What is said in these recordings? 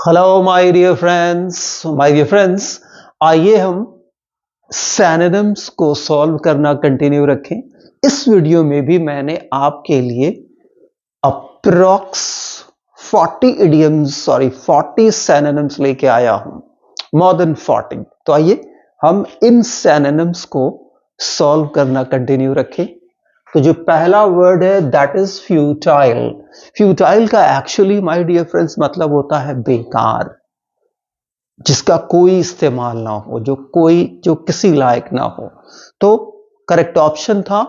Hello my dear friends आइए हम synonyms को सॉल्व करना कंटिन्यू रखें। इस वीडियो में भी मैंने आपके लिए अप्रॉक्स 40 सिनोनिम्स लेके आया हूं, मोर देन 40। तो आइए हम इन सिनोनिम्स को सॉल्व करना कंटिन्यू रखें। तो जो पहला वर्ड है दैट इज फ्यूटाइल। फ्यूटाइल का एक्चुअली माय डियर फ्रेंड्स मतलब होता है बेकार, जिसका कोई इस्तेमाल ना हो, जो किसी लायक ना हो। तो करेक्ट ऑप्शन था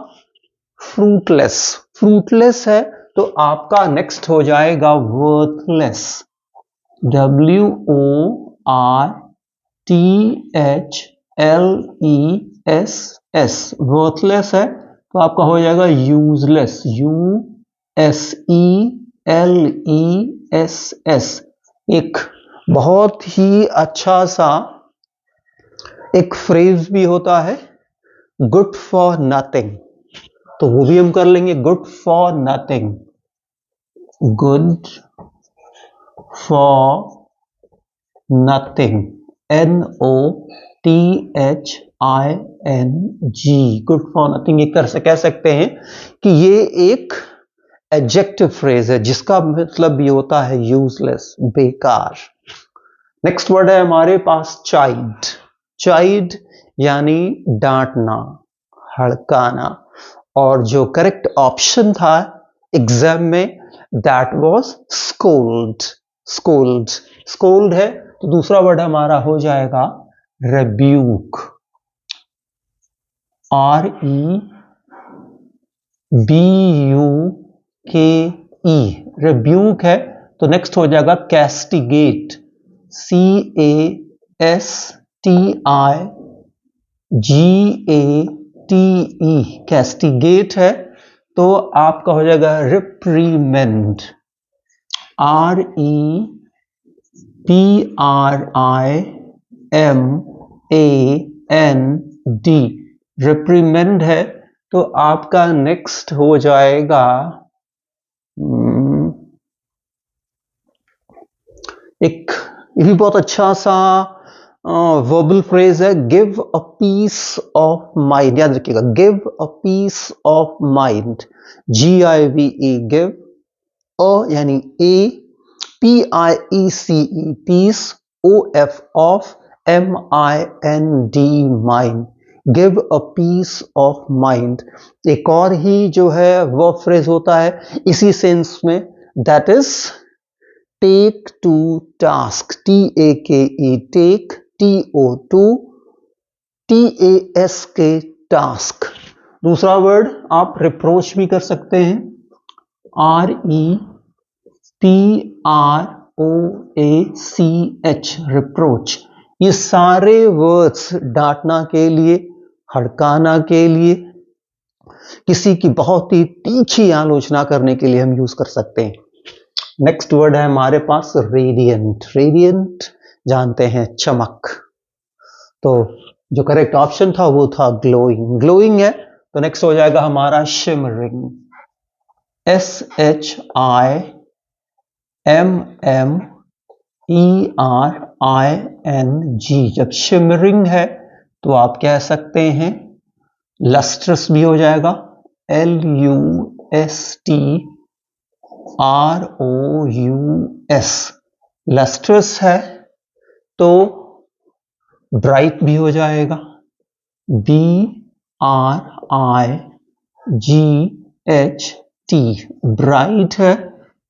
फ्रूटलेस। फ्रूटलेस है तो आपका नेक्स्ट हो जाएगा वर्थलेस। WORTHLESS। वर्थलेस है तो आपका हो जाएगा यूजलेस। USELESS। एक बहुत ही अच्छा सा एक फ्रेज भी होता है गुड फॉर नथिंग, तो वो भी हम कर लेंगे। Good for nothing, good for nothing, NOTHING, good for nothing. ये कह सकते हैं कि ये एक एडजेक्टिव फ्रेज है जिसका मतलब ये होता है यूजलेस, बेकार। नेक्स्ट वर्ड है हमारे पास चाइड। चाइड यानी डांटना, हड़काना। और जो करेक्ट ऑप्शन था एग्जाम में that was scold. Scold scold है तो दूसरा वर्ड हमारा हो जाएगा रेब्यूक। REBUKE, रेब्यूक है तो नेक्स्ट हो जाएगा कैस्टिगेट। CASTIGATE, कैस्टिगेट है तो आपका हो जाएगा रिप्रीमेंड। REPRIMAND, रिप्रीमेंड है तो आपका नेक्स्ट हो जाएगा एक ये भी बहुत अच्छा सा वर्बल फ्रेज है, give a piece of mind. याद रखिएगा, give a piece of mind. GIVE, give. A यानी a, PIECE, piece. OF, of. MIND, mind. Give a piece of mind. एक और ही जो है वर्ब फ्रेज होता है इसी सेंस में, that is take to task. TAKE, take. TO2, TASK, task. दूसरा वर्ड आप रिप्रोच भी कर सकते हैं, REPROACH, रिप्रोच। ये सारे वर्ड्स डांटना के लिए, हड़काना के लिए, किसी की बहुत ही तीखी आलोचना करने के लिए हम यूज कर सकते हैं। नेक्स्ट वर्ड है हमारे पास रेडियंट। रेडियंट जानते हैं चमक, तो जो करेक्ट ऑप्शन था वो था ग्लोइंग। ग्लोइंग है तो नेक्स्ट हो जाएगा हमारा शिमरिंग। SHIMMERING। जब शिमरिंग है तो आप कह सकते हैं लस्ट्रस भी हो जाएगा, LUSTROUS। लस्ट्रस है तो ब्राइट भी हो जाएगा, BRIGHT। ब्राइट है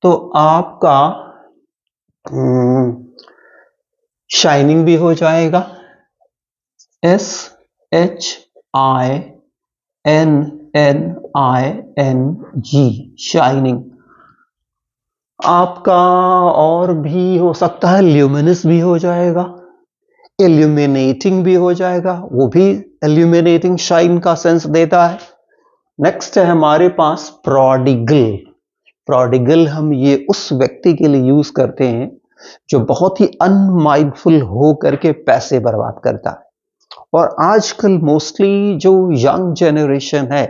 तो आपका शाइनिंग भी हो जाएगा, SHINNING, शाइनिंग। आपका और भी हो सकता है, ल्यूमिनस भी हो जाएगा, इल्यूमिनेटिंग भी हो जाएगा, वो भी इल्यूमिनेटिंग शाइन का सेंस देता है। नेक्स्ट है हमारे पास प्रोडिगल। प्रोडिगल हम ये उस व्यक्ति के लिए यूज करते हैं जो बहुत ही अनमाइंडफुल हो करके पैसे बर्बाद करता है। और आजकल मोस्टली जो यंग जनरेशन है,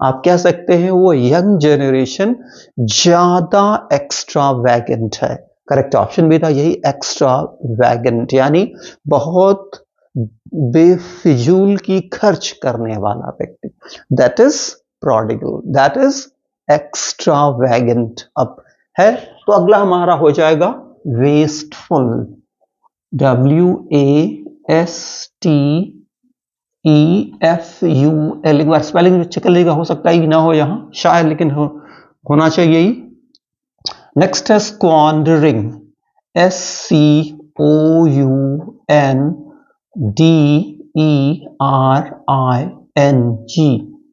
आप कह सकते हैं वो यंग जनरेशन ज्यादा एक्स्ट्रा वैगेंट है। करेक्ट ऑप्शन भी था यही, एक्स्ट्रा वैगेंट, यानी बहुत बेफिजूल की खर्च करने वाला व्यक्ति। That is prodigal, that is extravagant. अब है तो अगला हमारा हो जाएगा वेस्टफुल, WASTEFUL। एक बार स्पेलिंग चेक कर लीजिएगा, हो सकता है ना हो यहां शायद, लेकिन होना चाहिए ही। नेक्स्ट है स्क्वांडरिंग, SCOUNDERING,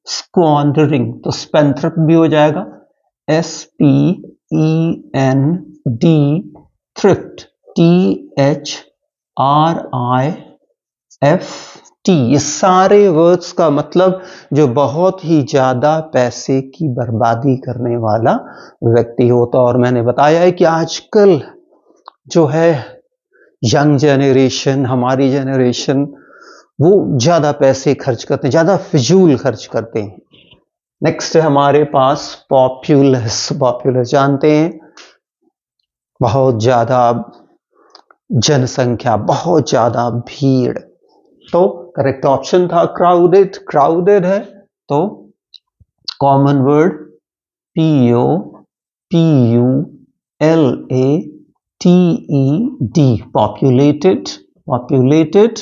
स्क्वांडरिंग। तो स्पेंथ्रिफ्ट भी हो जाएगा, SPEND थ्रिफ्ट, THRIFT। ये सारे वर्ड्स का मतलब जो बहुत ही ज्यादा पैसे की बर्बादी करने वाला व्यक्ति होता। और मैंने बताया है कि आजकल जो है यंग जनरेशन, हमारी जनरेशन, वो ज्यादा पैसे खर्च करते हैं, ज्यादा फिजूल खर्च करते हैं। नेक्स्ट है हमारे पास पॉपुलस। पॉपुलस जानते हैं, बहुत ज्यादा जनसंख्या, बहुत ज्यादा भीड़। तो करेक्ट ऑप्शन था क्राउडेड। क्राउडेड है तो common word POPULATED, populated, populated.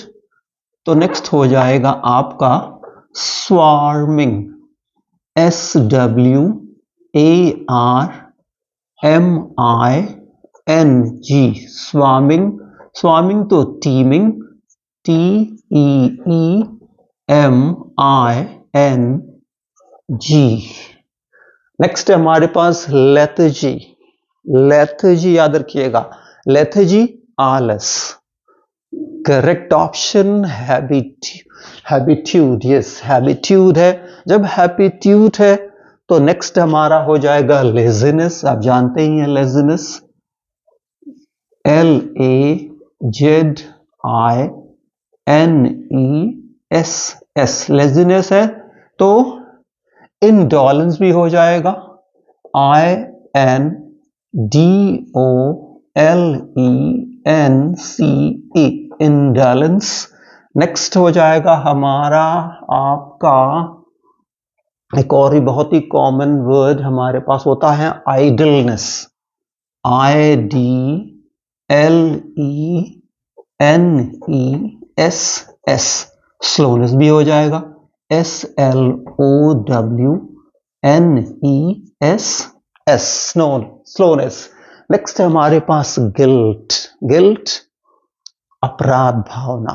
तो नेक्स्ट हो जाएगा आपका स्वार्मिंग, SWARMING, स्वार्मिंग। स्वार्मिंग तो टीमिंग, TEEMING। नेक्स्ट है हमारे पास लेथर्जी। लेथर्जी याद रखिएगा, लेथर्जी आलस। करेक्ट ऑप्शन हैबिट्यूड, यस हैबिट्यूड है। जब हैबिट्यूड है तो नेक्स्ट हमारा हो जाएगा लेजीनेस। आप जानते ही हैं लेजीनेस, LAZINESS, लेजीनेस है। तो इंडोलेंस भी हो जाएगा, INDOLENCE, इंडोलेंस। नेक्स्ट हो जाएगा हमारा आपका एक और ही बहुत ही कॉमन वर्ड हमारे पास होता है आइडलनेस, IDLENESS। स्लोनेस भी हो जाएगा, SLOWNESS, स्लोनेस। नेक्स्ट है हमारे पास गिल्ट। गिल्ट अपराध भावना,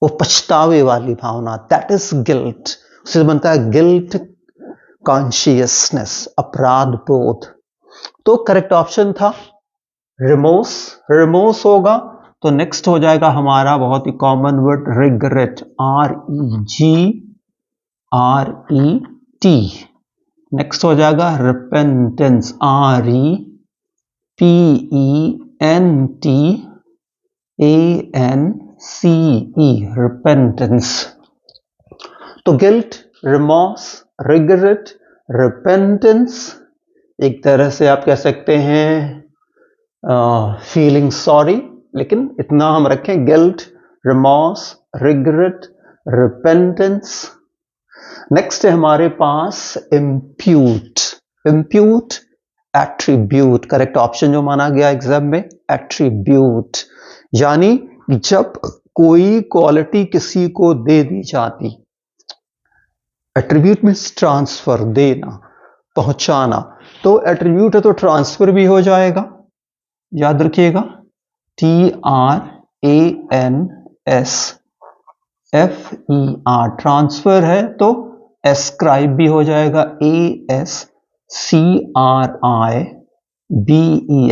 वो पछतावे वाली भावना, दैट इज गिल्ट। उससे बनता है गिल्ट कॉन्शियसनेस, अपराध बोध। तो करेक्ट ऑप्शन था रिमोर्स, रिमोर्स होगा। तो नेक्स्ट हो जाएगा हमारा बहुत ही common word regret, REGRET। Next हो जाएगा रिपेंटेंस, REPENTANCE, रिपेंटेंस। तो गिल्ट, रिमोर्स, रिग्रेट, रिपेंटेंस, एक तरह से आप कह सकते हैं फीलिंग सॉरी, लेकिन इतना हम रखें guilt, remorse, regret, repentance. Next है हमारे पास impute. Impute attribute, correct option जो माना गया एग्जाम में एट्रीब्यूट, यानी जब कोई क्वालिटी किसी को दे दी जाती। एट्रीब्यूट मीन्स ट्रांसफर, देना, पहुंचाना। तो एट्रीब्यूट है तो ट्रांसफर भी हो जाएगा, याद रखिएगा, TRANSFER, ट्रांसफर है तो एस्क्राइब भी हो जाएगा, ASCRIBE,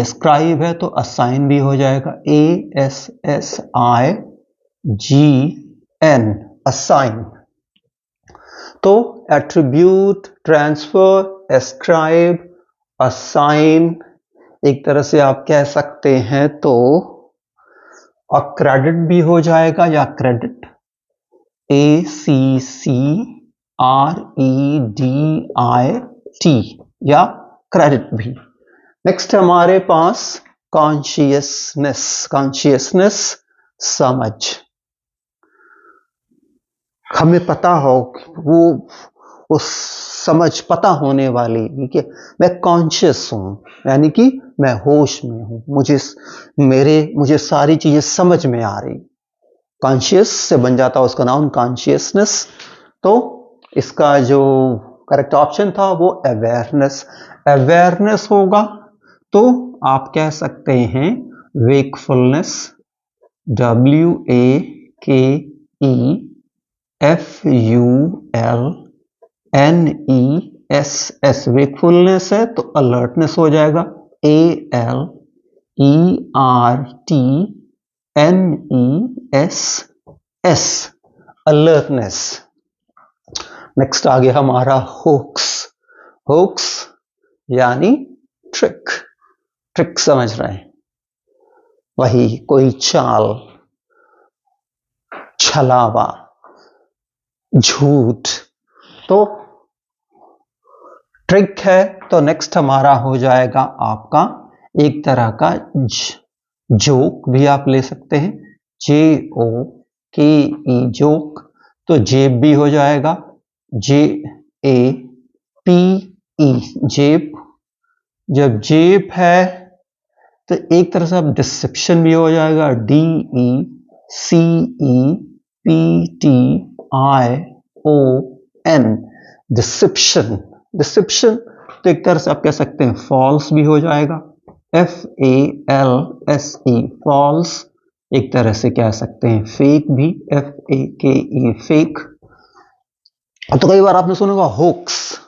एस्क्राइब है तो असाइन भी हो जाएगा, ASSIGN, असाइन। तो एट्रीब्यूट, ट्रांसफर, एस्क्राइब, असाइन, एक तरह से आप कह सकते हैं तो क्रेडिट भी हो जाएगा, या क्रेडिट, ACCREDIT, REDIT या क्रेडिट भी। नेक्स्ट हमारे पास कॉन्शियसनेस, कॉन्शियसनेस समझ। हमें पता हो वो समझ पता होने वाली, ठीक है, मैं कॉन्शियस हूं यानी कि मैं होश में हूं, मुझे सारी चीजें समझ में आ रही। कॉन्शियस से बन जाता है उसका नाम कॉन्शियसनेस। तो इसका जो करेक्ट ऑप्शन था वो अवेयरनेस, अवेयरनेस होगा। तो आप कह सकते हैं वेकफुलनेस, WAKEFULNESS, वेकफुलनेस है तो अलर्टनेस हो जाएगा, ALERTNESS, अलर्टनेस। नेक्स्ट आ गया हमारा होक्स, होक्स यानी ट्रिक, ट्रिक समझ रहे हैं, वही कोई चाल, छलावा, झूठ। तो ट्रिक है तो नेक्स्ट हमारा हो जाएगा आपका एक तरह का जोक भी आप ले सकते हैं, JOKE जोक। तो जेब भी हो जाएगा, JAPE जेब। जब जेब है तो एक तरह से अब डिसेप्शन भी हो जाएगा, DECEPTION डिसेप्शन। डिसेप्शन तो एक तरह से आप कह सकते हैं फॉल्स भी हो जाएगा, FALSE फॉल्स। एक तरह से कह सकते हैं फेक भी, FAKE फेक। तो कई बार आपने सुना होगा होक्स,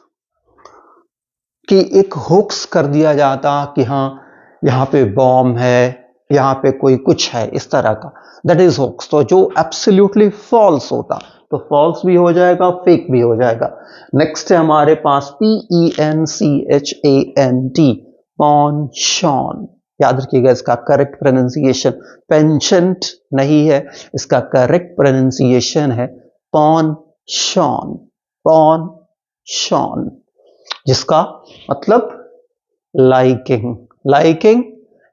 कि एक होक्स कर दिया जाता कि हाँ यहाँ पे बॉम्ब है, यहाँ पे कोई कुछ है, इस तरह का, दैट इज होक्स। तो जो एब्सोल्युटली फॉल्स होता तो फॉल्स भी हो जाएगा, फेक भी हो जाएगा। नेक्स्ट है हमारे पास PENCHANT, पॉनशॉन। याद रखिएगा इसका करेक्ट प्रोनाउंसिएशन पेंशेंट नहीं है, इसका करेक्ट प्रोनाउंसिएशन है पॉनशॉन, पॉनशॉन, जिसका मतलब लाइकिंग, लाइकिंग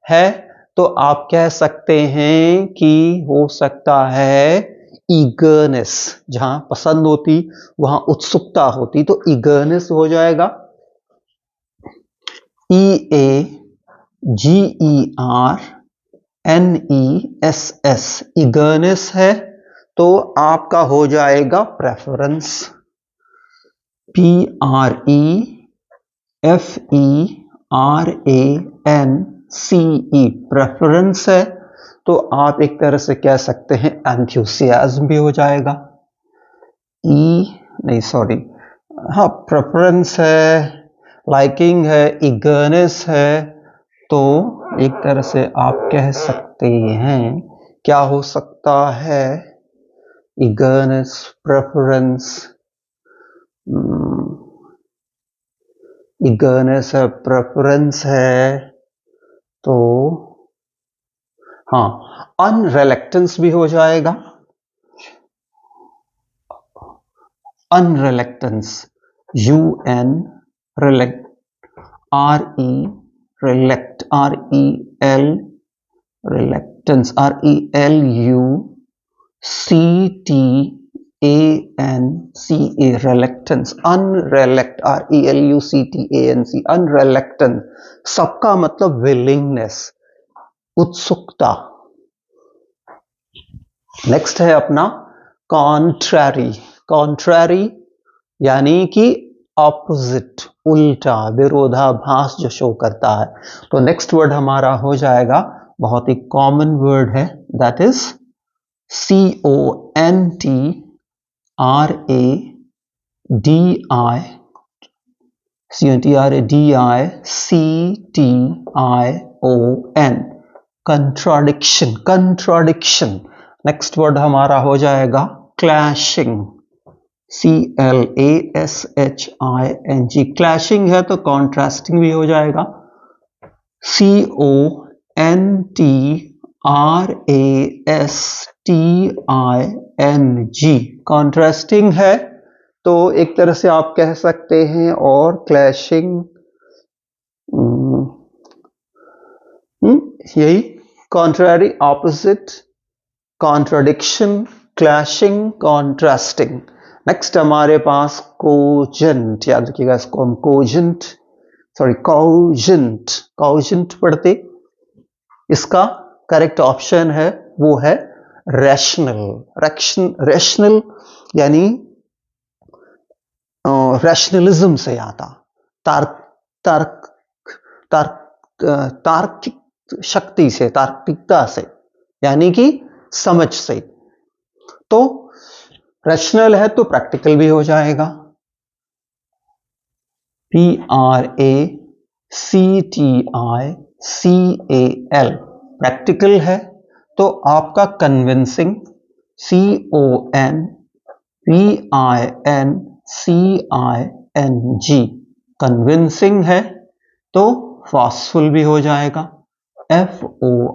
है। तो आप कह सकते हैं कि हो सकता है ईगरनेस, जहां पसंद होती वहां उत्सुकता होती, तो ईगरनेस हो जाएगा, EAGERNESS, ईगरनेस है। तो आपका हो जाएगा प्रेफरेंस, PREFERANCE, प्रेफरेंस है। तो आप एक तरह से कह सकते हैं एंथुसियाज्म भी हो जाएगा, हाँ प्रेफरेंस है, लाइकिंग है, ईगरनेस है। तो एक तरह से आप कह सकते हैं क्या हो सकता है, ईगरनेस, प्रेफरेंस, ईगरनेस है, प्रेफरेंस है। तो हाँ अनरिलेक्टेंस भी हो जाएगा, unreluctance, UN reluct, reluct, REL reluctance, RELUCTANCE reluctance, unreluct, RELUCTANC unreluctance. सबका मतलब विलिंगनेस, उत्सुकता। नेक्स्ट है अपना कॉन्ट्रैरी, कॉन्ट्रैरी यानी कि ऑपोजिट, उल्टा, विरोधाभास जो शो करता है। तो नेक्स्ट वर्ड हमारा हो जाएगा, बहुत ही कॉमन वर्ड है, that is CONTRADICTION, contradiction, contradiction. Next word हमारा हो जाएगा क्लैशिंग, CLASHING, क्लैशिंग है तो कॉन्ट्रास्टिंग भी हो जाएगा, CONTRASTING, कॉन्ट्रास्टिंग है तो एक तरह से आप कह सकते हैं, और क्लैशिंग, यही contrary, opposite, contradiction, clashing, contrasting. Next हमारे पास कोजेंट, याद रखिएगा इसको हम कोजेंट, सॉरी कॉजेंट, कॉजेंट पढ़ते। इसका करेक्ट ऑप्शन है वो है रैशनल। रैशनल यानी रैशनलिज्म से आता, तार्क तार्क तार्क तार्किक शक्ति से, तार्किकता से, यानी कि समझ से। तो रैशनल है तो प्रैक्टिकल भी हो जाएगा, PRACTICAL, प्रैक्टिकल है तो आपका कन्विंसिंग, CONVINCING, कन्विंसिंग है तो फॉर्सफुल भी हो जाएगा, FORCEFUL,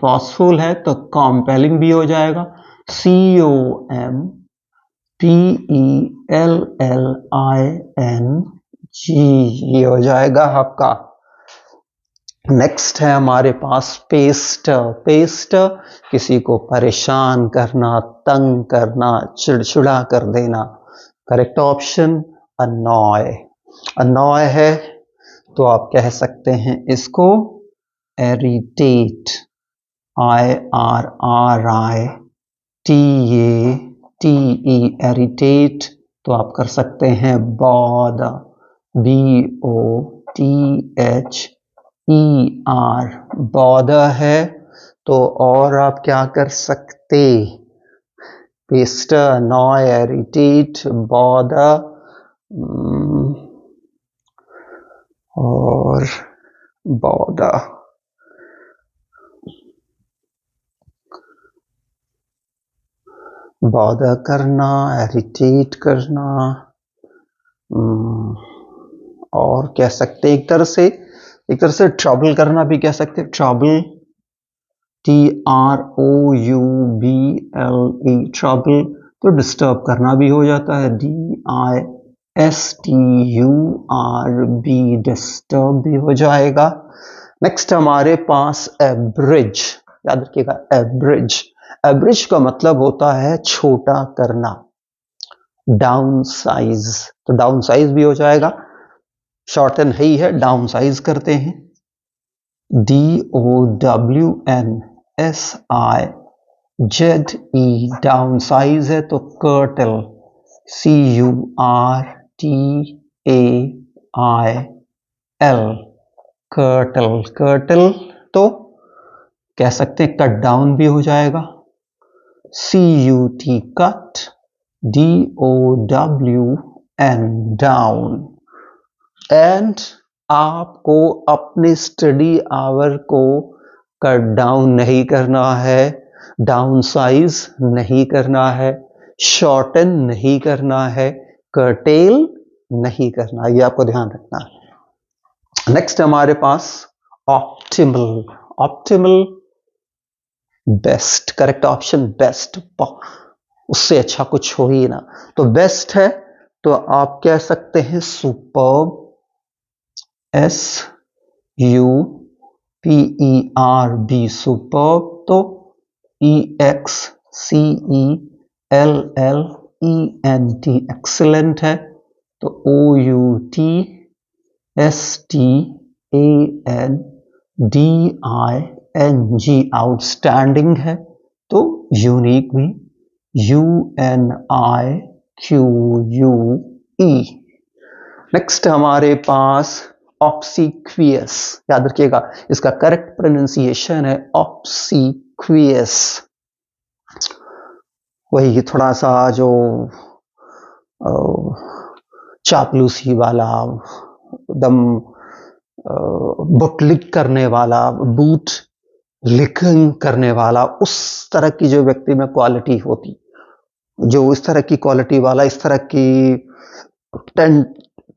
फॉर्सफुल है तो कॉम्पेलिंग भी हो जाएगा, COMPELLING, ये हो जाएगा आपका। नेक्स्ट है हमारे पास पेस्टर। पेस्टर किसी को परेशान करना, तंग करना, चिड़चिड़ा कर देना। Correct option अनॉय। अनॉय है तो आप कह सकते हैं इसको इरिटेट, IRRITATE, इरिटेट, तो आप कर सकते हैं बॉदर, BOTHER, बॉदर है तो और आप क्या कर सकते, पेस्टर, अनॉय, इरिटेट, बॉदर और बॉदर। बॉदर करना, इरिटेट करना, और कह सकते एक तरह से ट्रबल करना भी कह सकते, ट्रबल, TROUBLE, ट्रबल, तो डिस्टर्ब करना भी हो जाता है, DISTURB, डिस्टर्ब भी हो जाएगा। नेक्स्ट हमारे पास एब्रिज, याद रखिएगा एब्रिज। एब्रिज का मतलब होता है छोटा करना, डाउन साइज, तो डाउन साइज भी हो जाएगा, शॉर्टन ही है, डाउन साइज करते हैं, DOWNSIZE, डाउन साइज है तो कर्टल, CURTAIL, कर्टल, कर्टल, तो कह सकते हैं कट डाउन भी हो जाएगा, CUT, cut, DOWN, down. And आपको अपने स्टडी आवर को कट डाउन नहीं करना है, डाउन साइज नहीं करना है, शॉर्टन नहीं करना है, कर्टेल नहीं करना, ये आपको ध्यान रखना है। नेक्स्ट हमारे पास optimal. Optimal best, correct option best, उससे अच्छा कुछ हो ही ना, तो बेस्ट है तो आप कह सकते हैं सुपर्ब, SUPERB, सुपर्ब, तो EXCELLENT, एक्सीलेंट है तो OUTSTANDING, आउटस्टैंडिंग है तो यूनिक भी, UNIQUE। नेक्स्ट हमारे पास ऑब्सीक्वियस, याद रखिएगा इसका करेक्ट प्रोनाउंसिएशन है ऑब्सीक्वियस, वही थोड़ा सा जो चापलूसी वाला, दम बुट लिक करने वाला, बूट लिकिंग करने वाला, उस तरह की जो व्यक्ति में क्वालिटी होती, जो इस तरह की क्वालिटी वाला, इस तरह की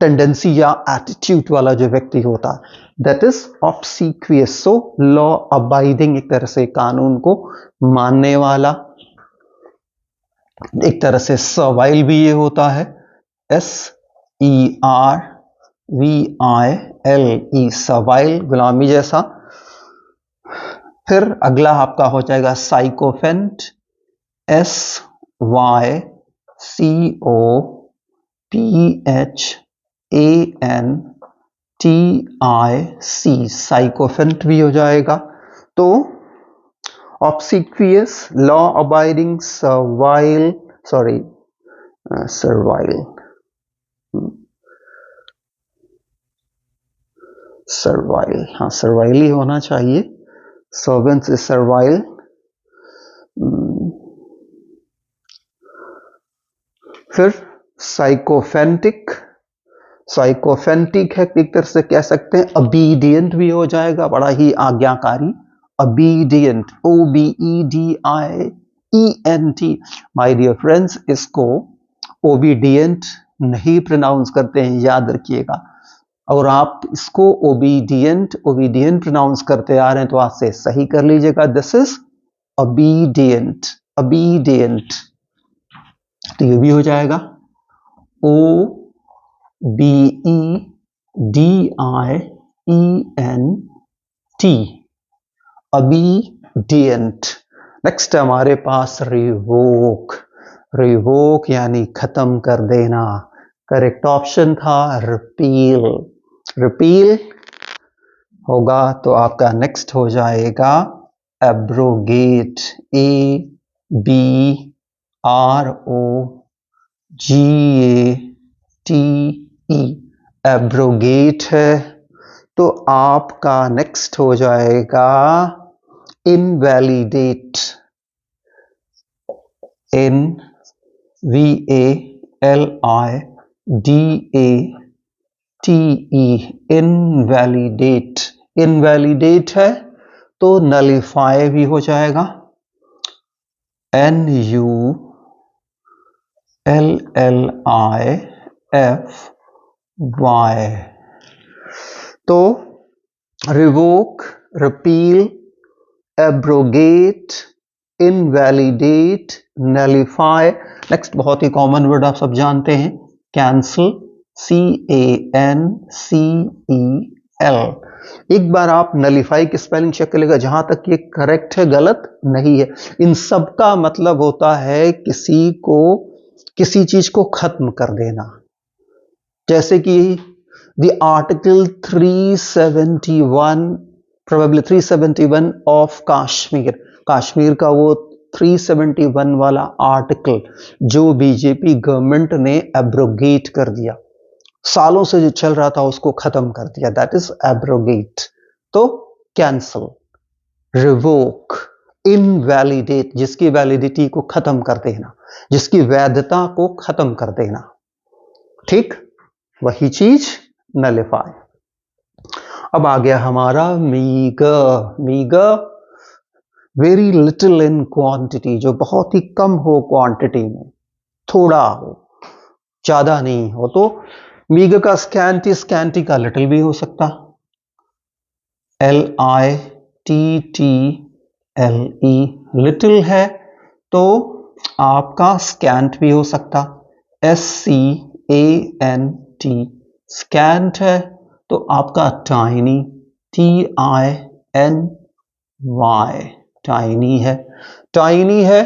टेंडेंसी या एटीट्यूड वाला जो व्यक्ति होता, that is obsequious. So law abiding, एक तरह से कानून को मानने वाला, एक तरह से सर्वाइल भी ये होता है, SERVILE, सर्वाइल, गुलामी जैसा। फिर अगला आपका हो जाएगा साइकोफेंट, SYCOPHANTIC, साइकोफेंट भी हो जाएगा। तो ऑब्सिक्वियस, लॉ अबाइडिंग, सर्वाइल, हाँ सर्वाइल ही होना चाहिए, सर्वेंट से सर्वाइल। फिर साइकोफेंटिक है, एक तरह से कह सकते हैं ओबीडियंट भी हो जाएगा, बड़ा ही आज्ञाकारी, obedient, OBEDIENT। My dear friends, इसको ओबीडियंट नहीं प्रोनाउंस करते हैं, याद रखिएगा। और आप इसको ओबीडियंट प्रोनाउंस करते आ रहे हैं तो आज से सही कर लीजिएगा, दिस इज ओबीडियंट। तो ये भी हो जाएगा OBEDIENT, ओबीडियंट। नेक्स्ट हमारे पास रिवोक यानी खत्म कर देना। करेक्ट ऑप्शन था रिपील होगा। तो आपका नेक्स्ट हो जाएगा एब्रोगेट, ABROGATE, एब्रोगेट है। तो आपका नेक्स्ट हो जाएगा इनवैलिडेट, INVALIDATE, इनवैलिडेट है। तो नलिफाई भी हो जाएगा, NULLIFY। तो revoke, repeal, abrogate, invalidate, nullify. Next बहुत ही कॉमन वर्ड आप सब जानते हैं, कैंसिल, CANCEL। एक बार आप नलिफाई की स्पेलिंग चेक कर लेगा, जहां तक ये करेक्ट है, गलत नहीं है। इन सब का मतलब होता है किसी चीज को खत्म कर देना। जैसे कि the article 371, probably 371 of Kashmir का वो 371 वाला आर्टिकल जो बीजेपी गवर्नमेंट ने एब्रोगेट कर दिया, सालों से जो चल रहा था उसको खत्म कर दिया, दैट इज एब्रोगेट। तो कैंसल, रिवोक, इनवैलिडेट, जिसकी वैलिडिटी को खत्म कर देना, जिसकी वैधता को खत्म कर देना, ठीक वही चीज नलिफाई। अब आ गया हमारा meagre, very little in quantity, जो बहुत ही कम हो क्वांटिटी में, थोड़ा हो, ज्यादा नहीं हो। तो मीगर का स्कैंटी का लिटिल भी हो सकता, LITTLE, लिटिल है तो आपका स्कैंट भी हो सकता, SCANT, स्कैंट है तो आपका टाइनी, TINY, टाइनी है।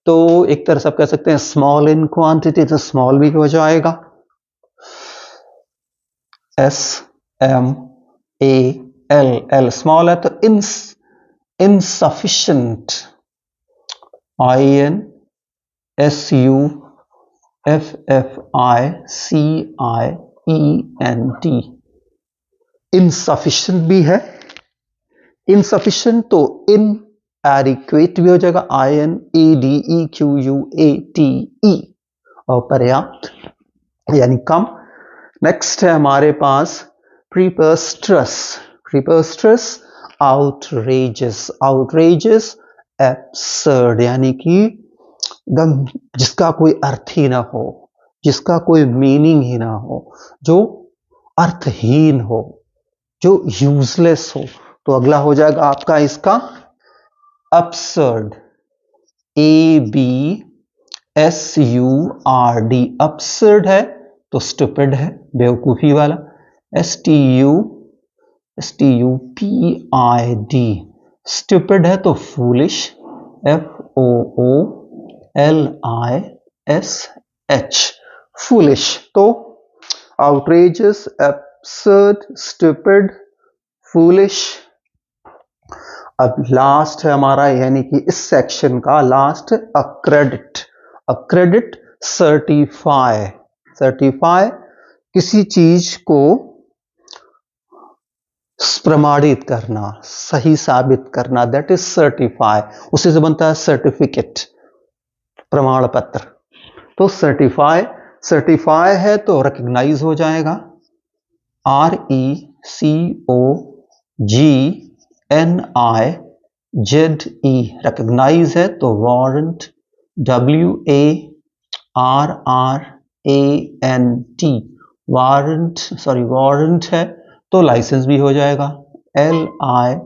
तो एक तरह से आप कह सकते हैं स्मॉल इन क्वांटिटी, तो स्मॉल भी हो जाएगा, SMALL, स्मॉल है तो इनसफिशिएंट, INSUFFICIENT, इनसफिशिएंट भी है। इनसफिशिएंट तो इनएडिक्वेट भी हो जाएगा, INADEQUATE, अपर्याप्त यानी कम। नेक्स्ट है हमारे पास प्रीपोस्ट्रस, आउटरेजस, एब्सर्ड, यानी कि एकदम जिसका कोई अर्थ ही ना हो, जिसका कोई मीनिंग ही ना हो, जो अर्थहीन हो, जो यूजलेस हो। तो अगला हो जाएगा आपका इसका absurd, ABSURD, SURD absurd है तो stupid है, बेवकूफी वाला। STUPID stupid है तो foolish, FOOLISH foolish। तो outrageous, absurd, stupid, foolish। अब लास्ट है हमारा, यानी कि इस सेक्शन का लास्ट, अक्रेडिट। अक्रेडिट सर्टिफाई, सर्टिफाई किसी चीज को प्रमाणित करना, सही साबित करना, दैट इज सर्टिफाई। उसी से बनता है सर्टिफिकेट, प्रमाण पत्र। तो सर्टिफाई, सर्टिफाई है तो रिकॉग्नाइज हो जाएगा, RECOGNIZE, रिकॉग्नाइज है तो warrant, WARRANT, warrant, sorry warrant है तो लाइसेंस भी हो जाएगा, LICENSE।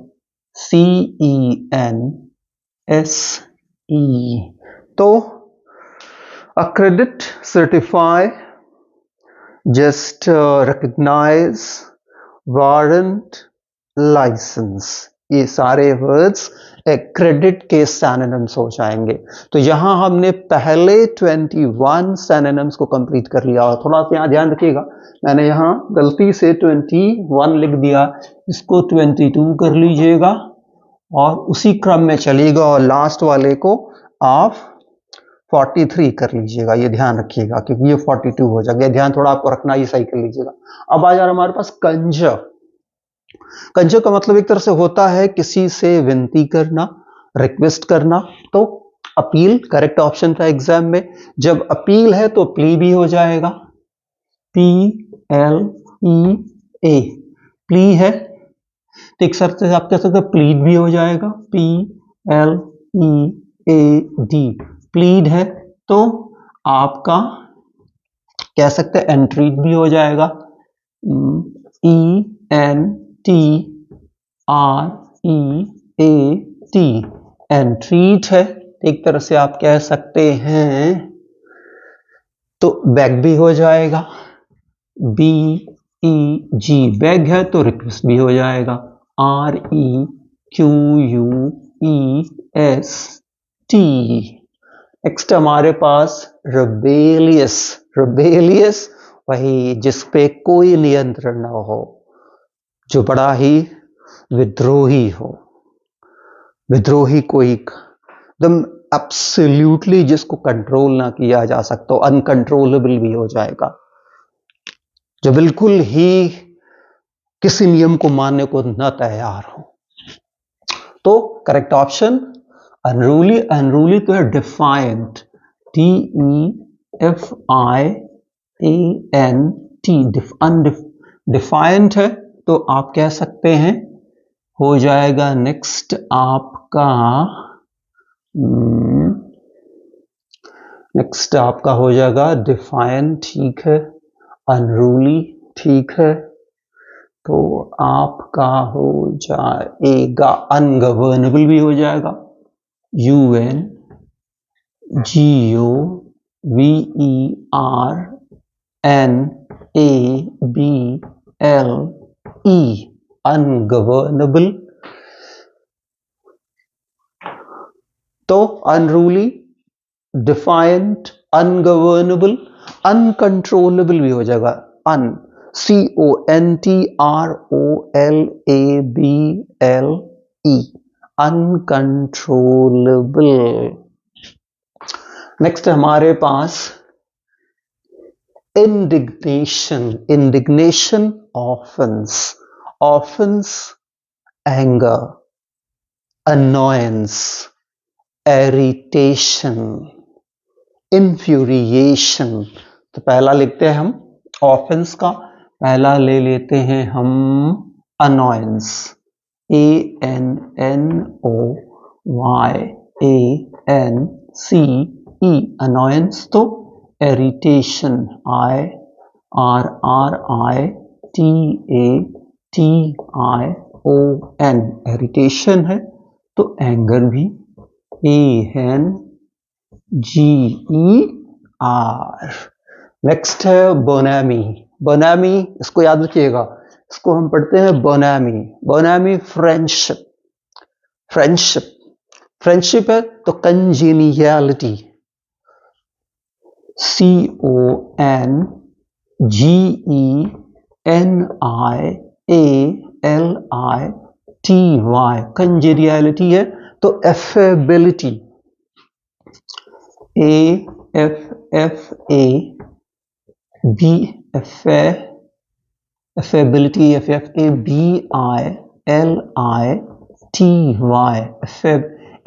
तो accredit, certify, just recognize, warrant, license, ये सारे वर्ड्स क्रेडिट के सैनोनिम्स हो जाएंगे। तो यहां हमने पहले 21 सैनोनिम्स को कंप्लीट कर लिया। और थोड़ा सा यहां ध्यान रखिएगा, मैंने यहां गलती से 21 लिख दिया, इसको 22 कर लीजिएगा और उसी क्रम में चलिएगा, और लास्ट वाले को आप 43 कर लीजिएगा, ये ध्यान रखिएगा, क्योंकि ये 42 हो जाएगा। ध्यान थोड़ा आपको रखना, ये सही कर लीजिएगा। अब आ जा रहा हमारे पास कंजर। कंजर का मतलब एक तरह से होता है किसी से विनती करना, रिक्वेस्ट करना। तो अपील करेक्ट ऑप्शन था एग्जाम में। जब अपील है तो प्ली भी हो जाएगा, PLEA, प्ली है तो एक शर्त से आप कह सकते हैं प्लीड भी हो जाएगा, PLEAD, प्लीड है तो आपका कह सकते हैं एंट्रीड भी हो जाएगा, ENTREAT, एंट्रीड है एक तरह से आप कह सकते हैं। तो बैग भी हो जाएगा, BEG, बैग है तो रिक्वेस्ट भी हो जाएगा, REQUEST। नेक्स्ट हमारे पास रेबेलियस। रेबेलियस वही जिस पे कोई नियंत्रण न हो, जो बड़ा ही विद्रोही हो। विद्रोही कोई एकदम एब्सोल्युटली जिसको कंट्रोल ना किया जा सकता, अनकंट्रोलेबल भी हो जाएगा, जो बिल्कुल ही किसी नियम को मानने को न तैयार हो। तो करेक्ट ऑप्शन अनरूली। अनरूली तो है डिफायंट, DEFIANT, डिफायंट है तो आप कह सकते हैं हो जाएगा नेक्स्ट आपका हो जाएगा डिफायंट, ठीक है। अनरूली ठीक है, तो आपका हो जाएगा अनगवर्नेबल भी हो जाएगा, UNGOVERNABLE, अनगवर्नेबल। तो अनरूली, डिफायंट, अनगवर्नेबल, अनकंट्रोलेबल भी हो जाएगा, CONTROLABLE, अनकंट्रोलेबल। नेक्स्ट हमारे पास indignation. Indignation offence, offence anger, annoyance, irritation, infuriation। तो पहला लिखते हैं हम ऑफेंस का, पहला ले लेते हैं हम annoyance, ANNOYANCE, annoyance। तो irritation, IRRITATION, irritation है। तो एंगर भी ANGER, GER। नेक्स्ट है बोनामी। बोनामी, इसको याद रखिएगा, इसको हम पढ़ते हैं बोनामी। बोनामी फ्रेंडशिप। फ्रेंडशिप, फ्रेंडशिप है तो कंजीनियलिटी, CONGENIALITY। कंजीनियलिटी है तो एफेबिलिटी, AFFAB, एफेबिलिटी, FFABILITY,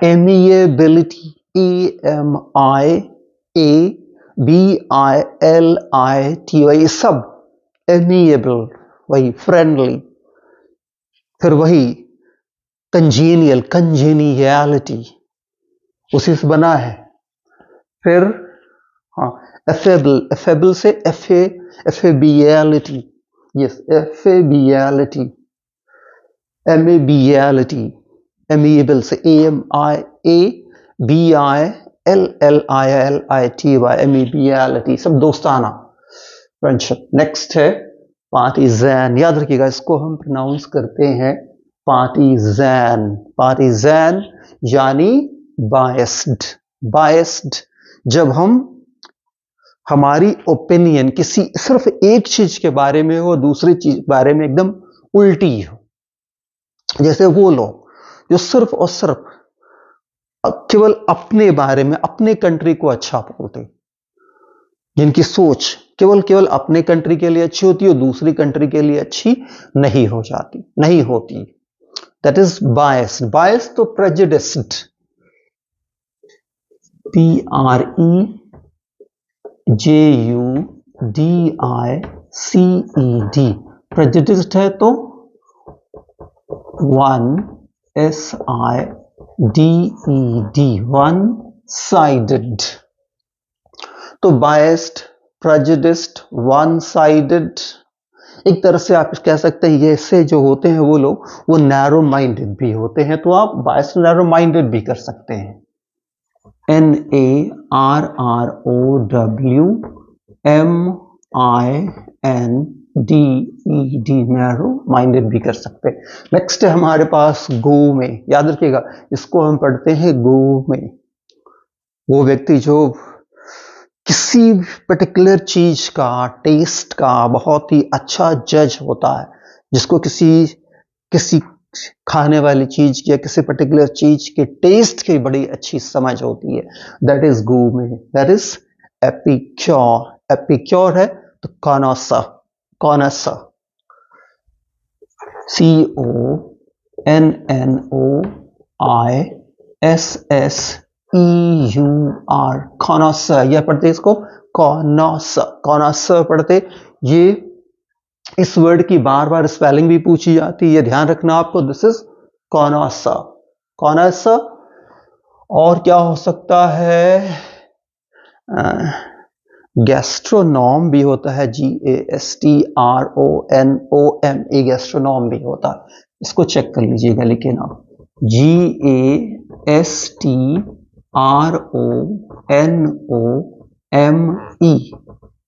एमिएबिलिटी, AMIABILITY, सब एमिएबल, वही फ्रेंडली। फिर वही कंजीनियल, कंजीनियलिटी उसी से बना है। फिर हाँ, एफेबल, एफेबल से एफेबियलिटी, यस एफेबियलिटी, एमिबियलिटी, एमिएबल से AMIABILLILITY, एमिबियलिटी, सब दोस्ताना फ्रेंडशिप। नेक्स्ट है पार्टीजन। याद रखिएगा, इसको हम प्रोनाउंस करते हैं पार्टीजन। पार्टीजन यानी बायस्ड। बायस्ड, जब हम हमारी ओपिनियन किसी सिर्फ एक चीज के बारे में हो, दूसरी चीज के बारे में एकदम उल्टी हो। जैसे वो लोग जो सिर्फ और सिर्फ केवल अपने बारे में, अपने कंट्री को अच्छा बोलते, जिनकी सोच केवल अपने कंट्री के लिए अच्छी होती है और दूसरी कंट्री के लिए अच्छी नहीं हो जाती, नहीं होती। That is biased. बायस्ड तो प्रेजुडिस्ड, PREJUDICED, प्रेजुडिस्ड है तो वन साइडेड। तो बायस्ड, प्रेजुडिस्ड, वन साइडेड, एक तरह से आप कह सकते हैं ये ऐसे जो होते हैं वो लोग, वो नैरो माइंडेड भी होते हैं, तो आप बायस्ड नैरो माइंडेड भी कर सकते हैं। NARROWMINDED, नैरो माइंडेड भी कर सकते हैं। नेक्स्ट है हमारे पास गो में। याद रखिएगा, इसको हम पढ़ते हैं गो में। वो व्यक्ति जो किसी पर्टिकुलर चीज का, टेस्ट का बहुत ही अच्छा जज होता है, जिसको किसी खाने वाली चीज या किसी पर्टिकुलर चीज के टेस्ट की बड़ी अच्छी समझ होती है, that is gourmet, that is epicure. Epicure है तो कॉनोसर, कॉनोसर, CONNOISSEUR, कॉनोसर। यह पढ़ते इसको कॉनोसर, कॉनोसर पढ़ते। ये इस वर्ड की बार बार स्पेलिंग भी पूछी जाती है, ये ध्यान रखना आपको। This is connoisseur, connoisseur. और क्या हो सकता है, गैस्ट्रोनॉम भी होता है, GASTRONOME, गैस्ट्रोनॉम भी होता है। इसको चेक कर लीजिएगा, लेकिन आप GASTRONOME,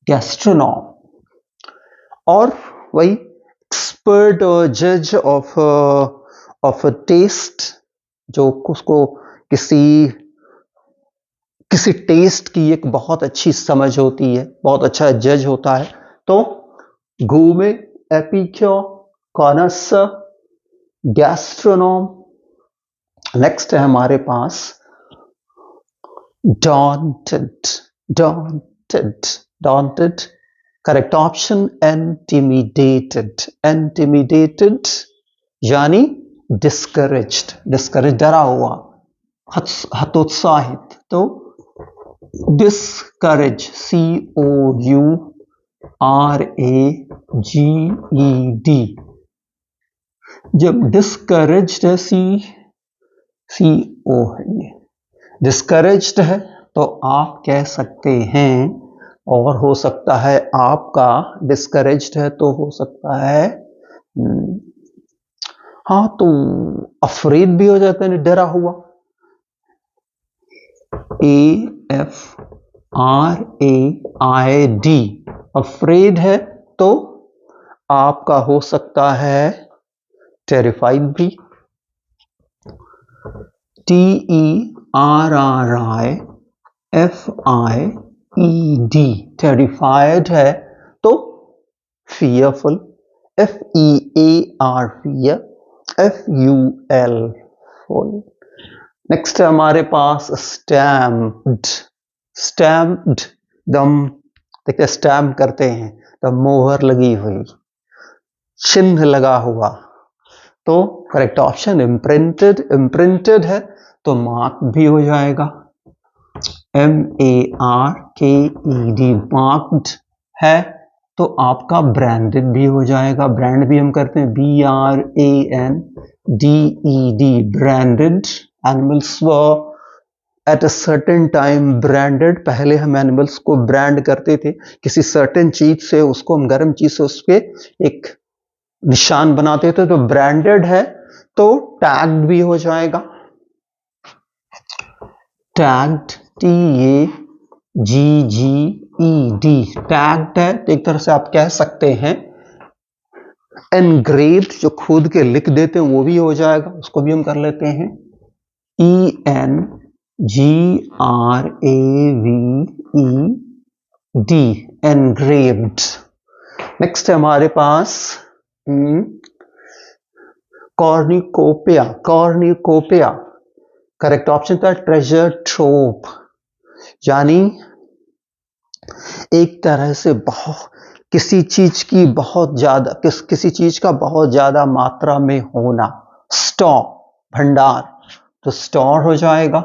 गैस्ट्रोनॉम। और वही एक्सपर्ट जज ऑफ टेस्ट, जो उसको किसी टेस्ट की एक बहुत अच्छी समझ होती है, बहुत अच्छा जज होता है। तो गूर्मे, एपिक्योर, कॉनोसर, गैस्ट्रोनॉम। नेक्स्ट है हमारे पास डॉन्टेड। डॉन्टेड, डॉन्टेड, करेक्ट ऑप्शन इंटिमिडेटेड। इंटिमिडेटेड यानी डिस्करेज्ड, डिस्करेज, डरा हुआ, हतोत्साहित। तो डिस्करेज, COURAGED। जब डिस्करेज्ड है, CO है, ये डिस्करेज्ड है तो आप कह सकते हैं, और हो सकता है आपका डिस्करेज्ड है तो हो सकता है हाँ, तो अफरेड भी हो जाता है, डरा हुआ। AFRAID, अफ्रेड है तो आपका हो सकता है टेरिफाइड भी। TERRIFIED, टेरिफाइड है तो fearful। FEAR, fear। FUL, full। Next है हमारे पास स्टैम्प्ड। स्टैम्प्ड, दम देखते स्टैम्प करते हैं तो मोहर लगी हुई, चिन्ह लगा हुआ, तो करेक्ट ऑप्शन इम्प्रिंटेड। इम्प्रिंटेड है तो मार्क भी हो जाएगा, MARKED, मार्क्ड है तो आपका ब्रांडेड भी हो जाएगा। ब्रांड भी हम करते हैं BRANDED, branded. Animals were at a certain time branded, पहले हम एनिमल्स को ब्रांड करते थे किसी सर्टेन चीज से, उसको हम गर्म चीज से उसके एक निशान बनाते थे, तो ब्रांडेड है तो टैग्ड भी हो जाएगा। टैग्ड, TAGGED, टैग्ड है तो एक तरह से आप कह सकते हैं एनग्रेव्ड, जो खुद के लिख देते हैं वो भी हो जाएगा, उसको भी हम कर लेते हैं ENGRAVED, एनग्रेव्ड। नेक्स्ट है हमारे पास कॉर्निकोपिया। कॉर्निकोपिया, करेक्ट ऑप्शन था ट्रेजर ट्रोव, यानी एक तरह से बहुत किसी चीज की बहुत ज्यादा किसी चीज का बहुत ज्यादा मात्रा में होना, स्टॉर, भंडार, तो स्टोर हो जाएगा।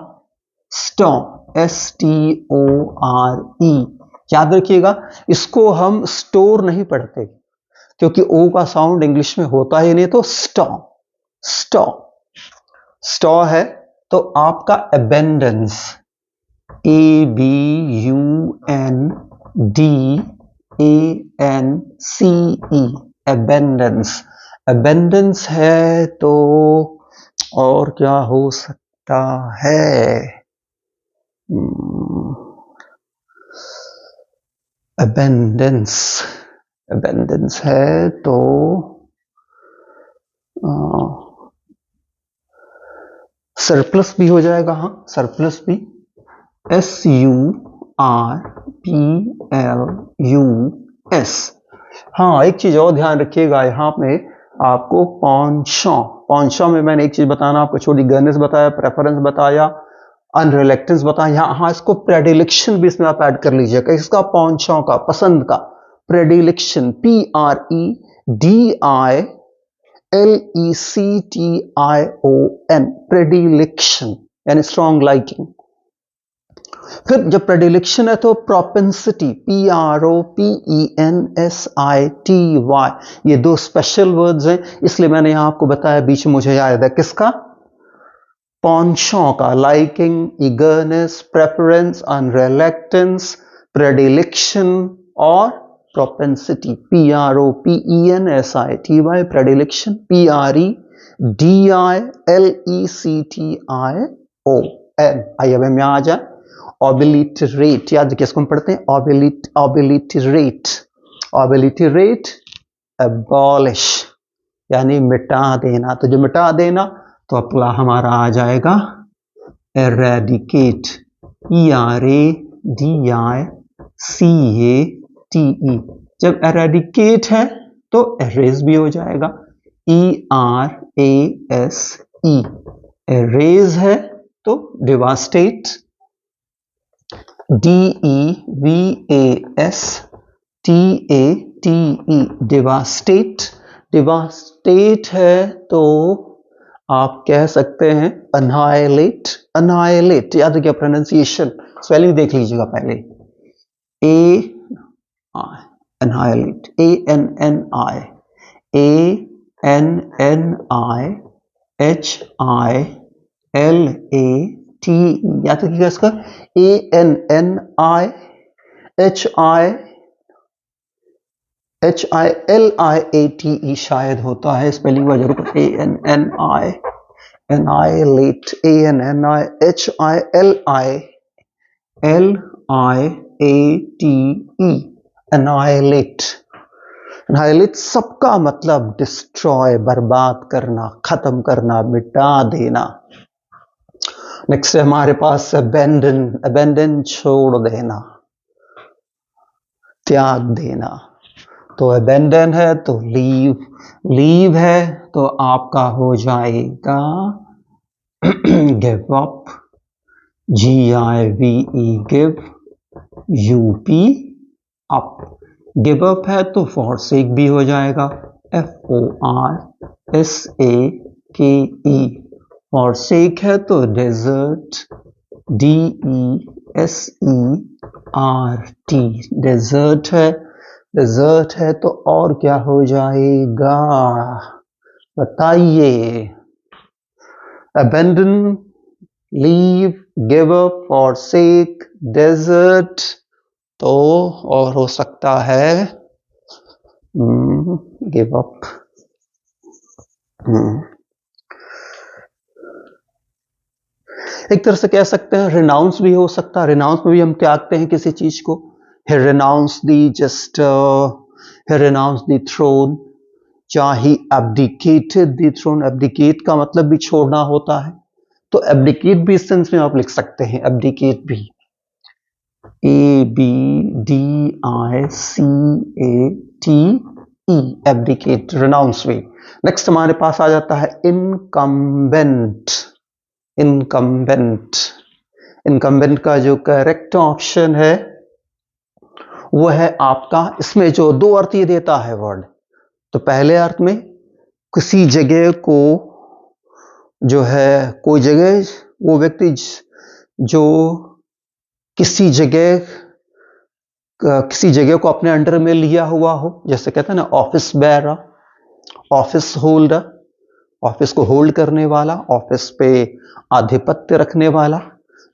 स्टोर, STORE, याद रखिएगा इसको हम स्टोर नहीं पढ़ते क्योंकि ओ का साउंड इंग्लिश में होता ही नहीं, तो स्टॉर, स्टॉर, स्टॉर है तो आपका अबेंडेंस, ABUNDANCE, अबेंडेंस। अबेंडेंस है तो और क्या हो सकता है, अबेंडेंस, अबेंडेंस है तो सरप्लस भी हो जाएगा। हाँ, सरप्लस भी, SURPLUS। हाँ, एक चीज और ध्यान रखिएगा, यहाँ पे आपको पॉन्शॉ, पॉन्शॉ में मैंने एक चीज बताना आपको छोड़ी, गर्नेस बताया, प्रेफरेंस बताया, अनरिलेक्टेंस बताया। हाँ, इसको प्रेडिलेक्शन भी इसमें आप ऐड कर लीजिएगा, इसका पॉन्शॉ का, पसंद का, प्रेडिलेक्शन, PREDILECTION, प्रेडिलेक्शन यानी स्ट्रॉन्ग लाइकिंग। फिर जब प्रेडिलेक्शन है तो प्रोपेंसिटी, PROPENSITY, ये दो स्पेशल वर्ड्स हैं, इसलिए मैंने यहां आपको बताया, बीच में मुझे याद है किसका, पॉन्शॉ का, लाइकिंग, ईगरनेस, प्रेफरेंस, अनरिलेक्टेंस, प्रेडिलेक्शन और प्रोपेंसिटी, PROPENSITY, प्रेडिलेक्शन, PREDILECTION। आइए अब हम यहां आ जाए, ऑबिलिटरेट, याद रखिए इसको हम पढ़ते हैं ऑबिलिटरेट। ऑबिलिटरेट, एबॉलिश यानी मिटा देना, तो जो मिटा देना तो अगला हमारा आ जाएगा एरेडिकेट, ERADICATE। जब एरेडिकेट है तो एरेज भी हो जाएगा, ERASE। एरेज है तो डिवास्टेट, DEVASTATE, डिवास्टेट। डिवास्टेट है तो आप कह सकते हैं अनाइलेट। अनाइलेट, याद रखिए प्रोनाउंसिएशन, स्पेलिंग देख लीजिएगा पहले, अनाइलेट, ANNIHILATE, याद रखिएगा इसका ANNIHILATE शायद होता है, स्पेलिंग हुआ जरूर, ANNIHILATE, ANNIHILATE, L-I-A-T-E, annihilate। annihilate सबका मतलब डिस्ट्रॉय, बर्बाद करना, खत्म करना, मिटा देना। नेक्स्ट है हमारे पास abandon, abandon छोड़ देना, त्याग देना। तो abandon है तो leave, leave है तो आपका हो जाएगा give up, G-I-V-E, give, U-P, up। give up है तो forsake भी हो जाएगा, F-O-R-S-A-K-E। forsake है तो desert, D-E-S-E-R-T, desert है। desert है तो और क्या हो जाएगा बताइए? abandon, leave, give up, forsake, desert, तो और हो सकता है give up। एक तरह से कह सकते हैं renounce भी हो सकता है। renounce में भी हम त्यागते हैं किसी चीज को। he renounced the just he renounced the throne, या he abdicated the throne। abdicate का मतलब भी छोड़ना होता है, तो abdicate भी इस सेंस में आप लिख सकते हैं, abdicate भी, A-B-D-I-C-A-T-E, abdicate, renounce भी। नेक्स्ट हमारे पास आ जाता है incumbent। incumbent, incumbent का जो करेक्ट ऑप्शन है वो है आपका, इसमें जो दो अर्थ ये देता है वर्ड, तो पहले अर्थ में किसी जगह को जो है, कोई जगह, वो व्यक्ति जो किसी जगह को अपने अंडर में लिया हुआ हो, जैसे कहते हैं ना office bearer, office holder, office को होल्ड करने वाला, ऑफिस पे आधिपत्य रखने वाला।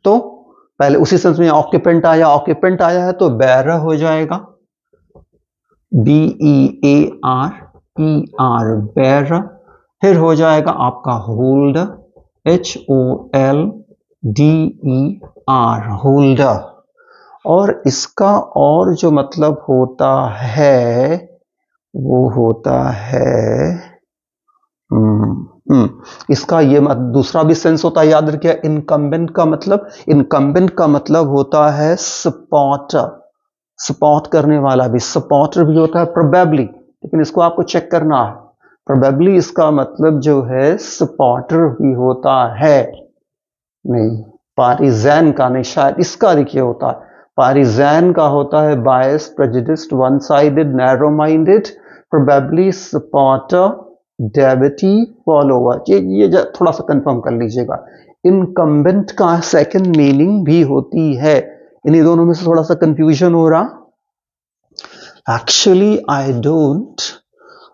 तो पहले उसी सेंस में ऑक्यूपेंट आया, ऑक्यूपेंट आया है तो बेयरर हो जाएगा, B-E-A-R-E-R, बेयरर। फिर हो जाएगा आपका होल्डर, H-O-L-D-E-R, होल्डर। और इसका और जो मतलब होता है वो होता है इसका ये दूसरा भी सेंस होता है, याद रखिए। इनकम्बेंट का मतलब, इनकम्बेंट का मतलब होता है सपोर्टर, सपोर्ट करने वाला भी, सपोर्टर भी होता है प्रोबेबली, लेकिन इसको आपको चेक करना है। प्रोबेबली इसका मतलब जो है सपोर्टर भी होता है, नहीं पारिजैन का नहीं, शायद इसका देखिए होता है, पारिजैन का होता है biased, prejudiced, one sided, narrow minded, probably supporter, devotee, follower. ये थोड़ा सा कंफर्म कर लीजिएगा। इनकम्बेंट का सेकंड मीनिंग भी होती है, इन्हीं दोनों में से थोड़ा सा कंफ्यूजन हो रहा। Actually I don't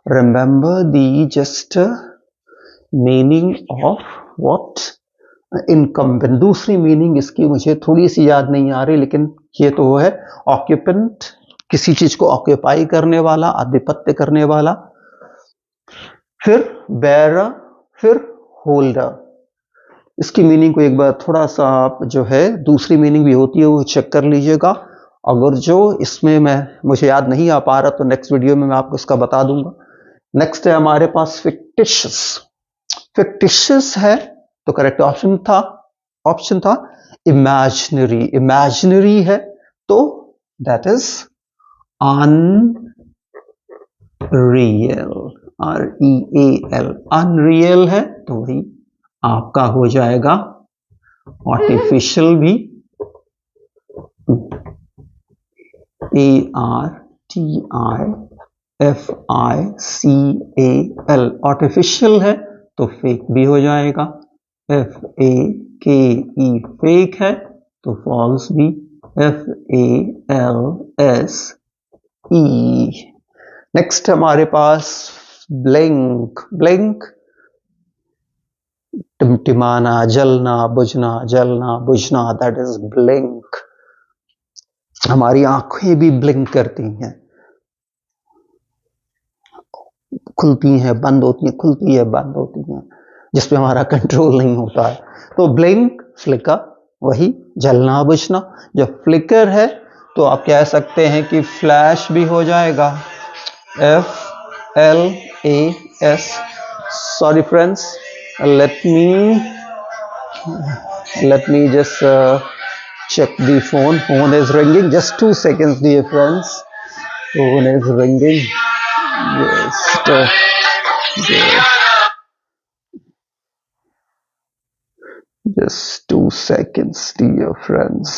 remember the just meaning of what incumbent, दूसरी मीनिंग इसकी मुझे थोड़ी सी याद नहीं आ रही, लेकिन ये तो है ऑक्यूपेंट, किसी चीज को ऑक्यूपाई करने वाला, आधिपत्य करने वाला। फिर बेयरर, फिर होल्डर। इसकी मीनिंग को एक बार थोड़ा सा आप जो है दूसरी मीनिंग भी होती है वो चेक कर लीजिएगा। अगर जो इसमें मुझे याद नहीं आ पा रहा तो नेक्स्ट वीडियो में मैं आपको इसका बता दूंगा। नेक्स्ट है हमारे पास फिक्टिशियस। फिक्टिशियस है तो करेक्ट ऑप्शन था इमेजिनरी। इमेजिनरी है तो that is unreal, R-E-A-L, unreal है तो वही आपका हो जाएगा आर्टिफिशियल भी, A-R-T-I-F-I-C-A-L, आर्टिफिशियल है तो फेक भी हो जाएगा, F-A-K-E, फेक है तो फॉल्स भी, F-A-L-S-E। नेक्स्ट हमारे पास ब्लिंक। ब्लिंक टिमटिमाना, जलना बुझना, जलना बुझना, दैट इज ब्लिंक। हमारी आंखें भी ब्लिंक करती हैं, खुलती हैं, बंद होती हैं, खुलती है, बंद होती हैं, जिसपे हमारा कंट्रोल नहीं होता है। तो ब्लिंक, फ्लिकर, वही जलना बुझना। जब फ्लिकर है तो आप कह सकते हैं कि फ्लैश भी हो जाएगा, FLAS। Sorry friends, let me just check the phone is ringing, just 2 seconds dear friends, phone is ringing, just 2 seconds dear friends.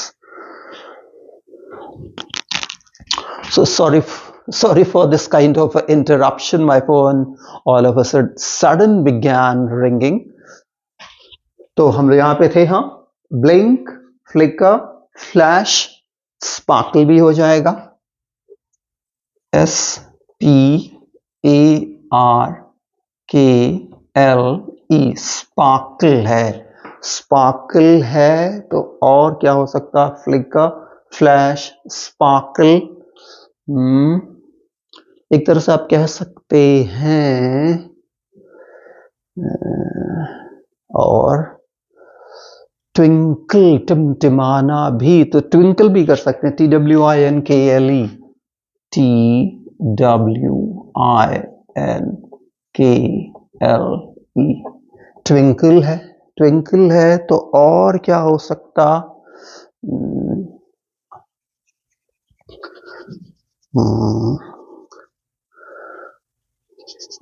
So sorry for this kind of interruption. My phone all of a sudden began ringing. तो हम यहाँ पे थे, हाँ, blink, flicker, flash, sparkle भी हो जाएगा, SPARKLE, sparkle है, स्पार्कल है। तो और क्या हो सकता, फ्लिकर, फ्लैश, स्पार्कल। एक तरह से आप कह सकते हैं, और ट्विंकल, टिमटिमाना भी, तो ट्विंकल भी कर सकते हैं, TWINKLE, TWINKLE, ट्विंकल है, ट्विंकल है। तो और क्या हो सकता,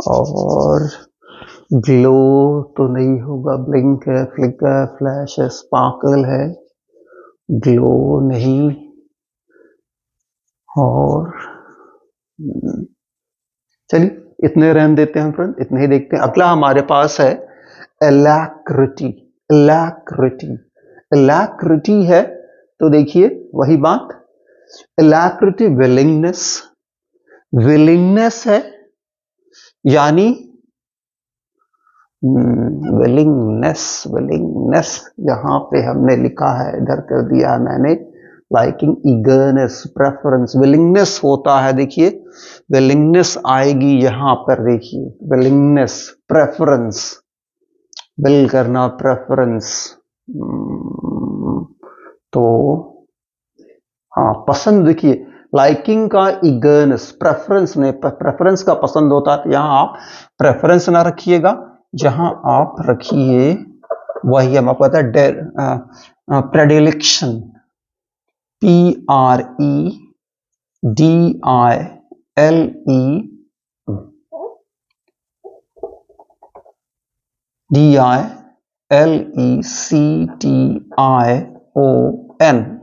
और ग्लो तो नहीं होगा, ब्लिंक है, फ्लिकर, फ्लैश है, स्पार्कल है, ग्लो नहीं। और चलिए इतने रहने देते हैं फ्रेंड, इतने ही देखते हैं। अगला हमारे पास है एलैक्रिटी। एलैक्रिटी, एलैक्रिटी है तो देखिए वही बात, एलैक्रिटी विलिंगनेस, विलिंगनेस है, यानी विलिंगनेस, विलिंगनेस यहां पे हमने लिखा है, इधर कर दिया मैंने, लाइकिंग, ईगरनेस, प्रेफरेंस, विलिंगनेस होता है, देखिए विलिंगनेस आएगी यहां पर, देखिए विलिंगनेस, प्रेफरेंस, विल करना, प्रेफरेंस, तो हाँ पसंद, देखिए लाइकिंग का ईगरनेस, प्रेफरेंस ने, प्रेफरेंस का पसंद होता है, तो यहां आप प्रेफरेंस ना रखिएगा, जहां आप रखिए वही हम आपको पता है, प्रेडिलेक्शन, PREDILECTION,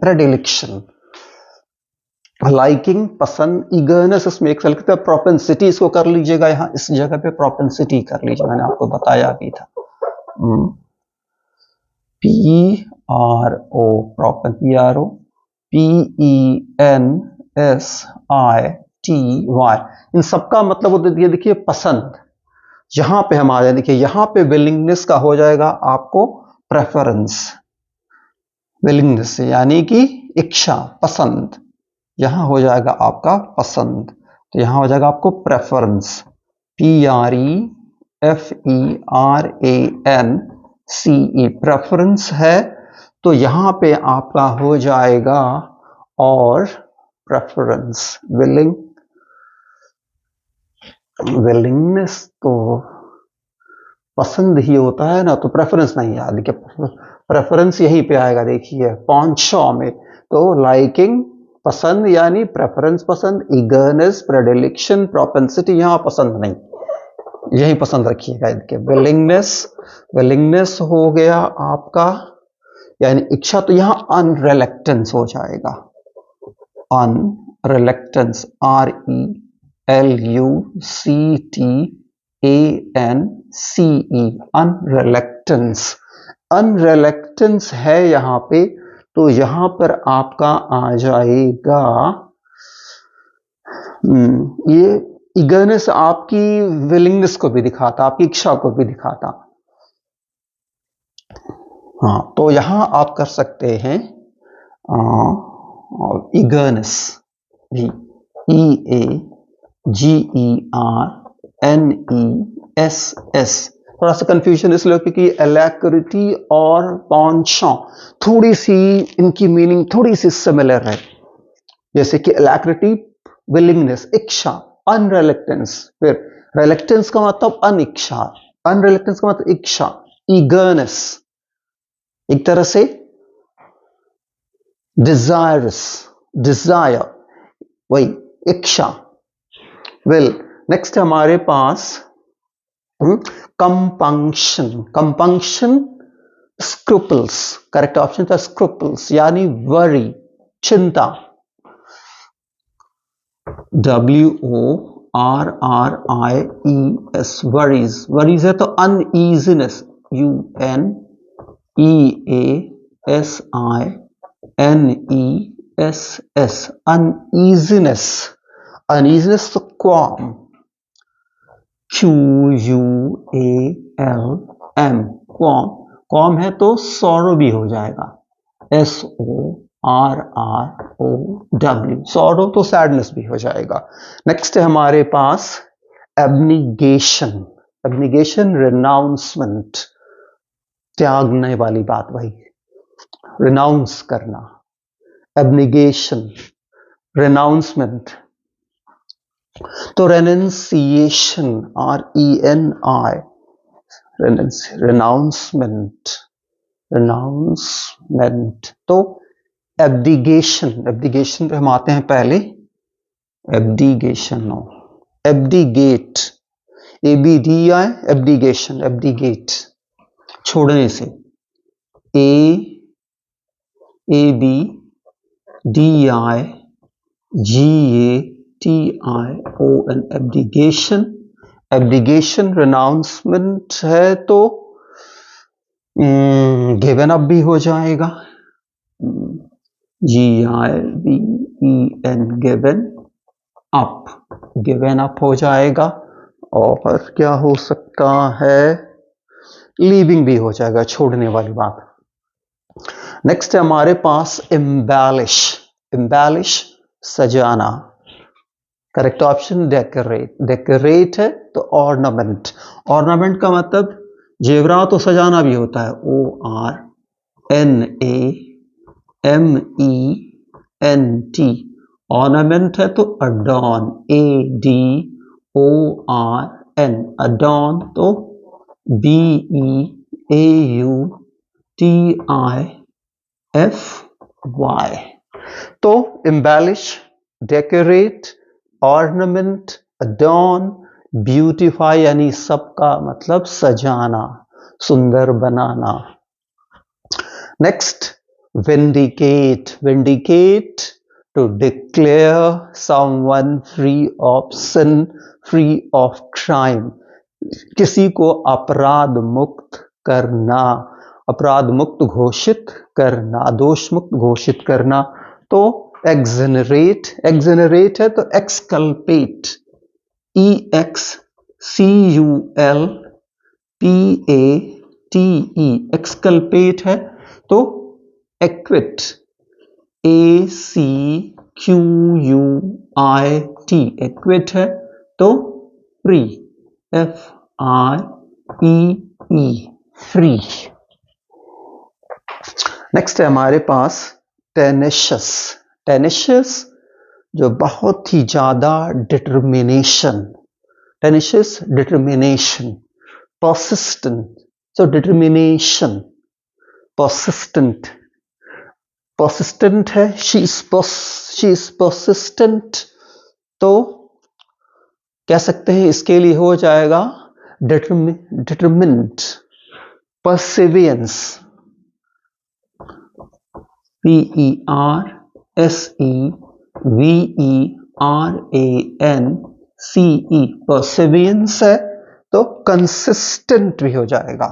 प्रेडिलेक्शन, लाइकिंग, पसंद, ईगरनेस इसमें एक सकता है, प्रोपेंसिटी इसको कर लीजिएगा, यहां इस जगह पे प्रोपेंसिटी कर लीजिए, मैंने आपको बताया भी था, PRO, PRO, PENSITY, इन सबका मतलब होता है, देखिए पसंद, यहां पे हम आ जाए, देखिए यहां पे विलिंगनेस का हो जाएगा आपको प्रेफरेंस, विलिंगनेस यानी कि इच्छा, पसंद, यहां हो जाएगा आपका पसंद, तो यहां हो जाएगा आपको प्रेफरेंस, PREFERANCE, प्रेफरेंस है, तो यहां पे आपका हो जाएगा, और प्रेफरेंस, विलिंगनेस तो पसंद ही होता है ना, तो प्रेफरेंस नहीं है, देखिए प्रेफरेंस यहीं पे आएगा, देखिए पॉन्शॉ में, तो लाइकिंग, पसंद यानी प्रेफरेंस, पसंद, ईगरनेस, प्रेडिलेक्शन, प्रोपेंसिटी, यहां पसंद नहीं, यही पसंद रखिएगा, देखिए विलिंगनेस, विलिंगनेस हो गया आपका यानी इच्छा, तो यहां अनरिलेक्टेंस हो जाएगा, अनरिलेक्टेंस, RELUCTANCE, अनरिलेक्टेंस, अनरिलेक्टेंस है यहां पे, तो यहां पर आपका आ जाएगा, ये ईगरनेस आपकी विलिंगनेस को भी दिखाता, आपकी इच्छा को भी दिखाता, हाँ, तो यहां आप कर सकते हैं ईगरनेस, EAGERNESS, थोड़ा सा कंफ्यूजन इसलिए क्योंकि अलैक्रिटी और पेंचेंट थोड़ी सी इनकी मीनिंग थोड़ी सी सिमिलर है। जैसे कि अलैक्रिटी विलिंगनेस, इच्छा, अनरिलक्टेंस, फिर रिलक्टेंस का मतलब अनिच्छा, अनरिलक्टेंस का मतलब इच्छा, ईगरनेस, एक तरह से डिजायरस, डिजायर, वही इच्छा। वेल नेक्स्ट हमारे पास compunction, compunction scruples, correct option था स्क्रूपल्स यानी वरी, चिंता, WORRIES, वरीज, वरीज है तो अनईजीनेस, UNEASINESS, अनईजीनेस, अनईजीनेस तो क्वाम, QUALM, क्वाम, क्वाम है तो सॉरो भी हो जाएगा, SORROW, सॉरो तो सैडनेस भी हो जाएगा। नेक्स्ट है हमारे पास एब्निगेशन, एब्निगेशन रिनाउंसमेंट, त्यागने वाली बात, भाई रिनाउंस करना, एब्निगेशन, रिनाउंसमेंट तो रेनन्सिएशन, RENI, रिनाउंसमेंट, रिनाउंसमेंट तो एब्डिगेशन, एब्डिगेशन पे हम आते हैं पहले, एब्डिगेशन, नो, एब्डिगेट, ABDI, एब्डिगेशन, एब्डिगेट छोड़ने से, ABDIGATION, एब्डिगेशन, एब्डिगेशन रिनाउंसमेंट है तो गिवन अप भी हो जाएगा, GIVEN, given up, given up हो जाएगा, और क्या हो सकता है, लीविंग भी हो जाएगा, छोड़ने वाली बात। नेक्स्ट है हमारे पास एम्बेलिश, एम्बेलिश सजाना, करेक्ट ऑप्शन डेकोरेट, डेकोरेट है तो ऑर्नामेंट, ऑर्नामेंट का मतलब जेवरात तो सजाना भी होता है, ORNAMENT, ऑर्नामेंट है तो अडॉन, ADORN, अडॉन तो BEAUTIFY, तो embellish, decorate, ornament, adorn, beautify यानी सबका मतलब सजाना, सुंदर बनाना। Next vindicate, vindicate to declare someone free of sin, free of crime, किसी को अपराध मुक्त करना, अपराध मुक्त घोषित करना, दोष मुक्त घोषित करना तो एक्सनरेट, एक्सनरेट है तो एक्सकल्पेट, EXCULPATE, एक्सकल्पेट है तो एक्विट, ACQUIT, एक्विट है तो फ्री, FREE, फ्री। नेक्स्ट है हमारे पास टेनेशियस, टेनेशियस जो बहुत ही ज्यादा determination, tenacious determination, persistent, so determination, persistent, persistent है, she is persistent तो कह सकते हैं इसके लिए हो जाएगा determined, perseverance, PERSEVERANCE, perseverance है तो कंसिस्टेंट भी हो जाएगा,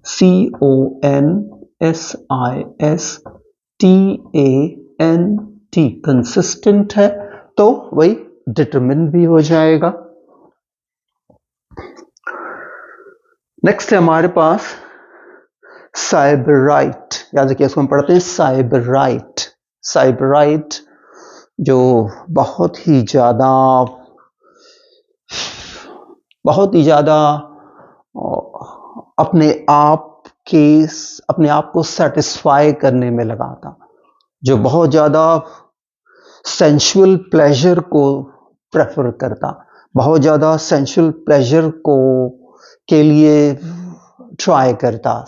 CONSISTANT, कंसिस्टेंट है तो वही डिटरमिन भी हो जाएगा। नेक्स्ट है हमारे पास साइबराइट, याद रखिए इसको हम पढ़ते हैं साइबराइट, साइबराइट जो बहुत ही ज्यादा अपने आप को सेटिस्फाई करने में लगा था, जो बहुत ज्यादा सेंसुअल प्लेजर को प्रेफर करता, बहुत ज्यादा सेंसुअल प्लेजर को के लिए ट्राई करता,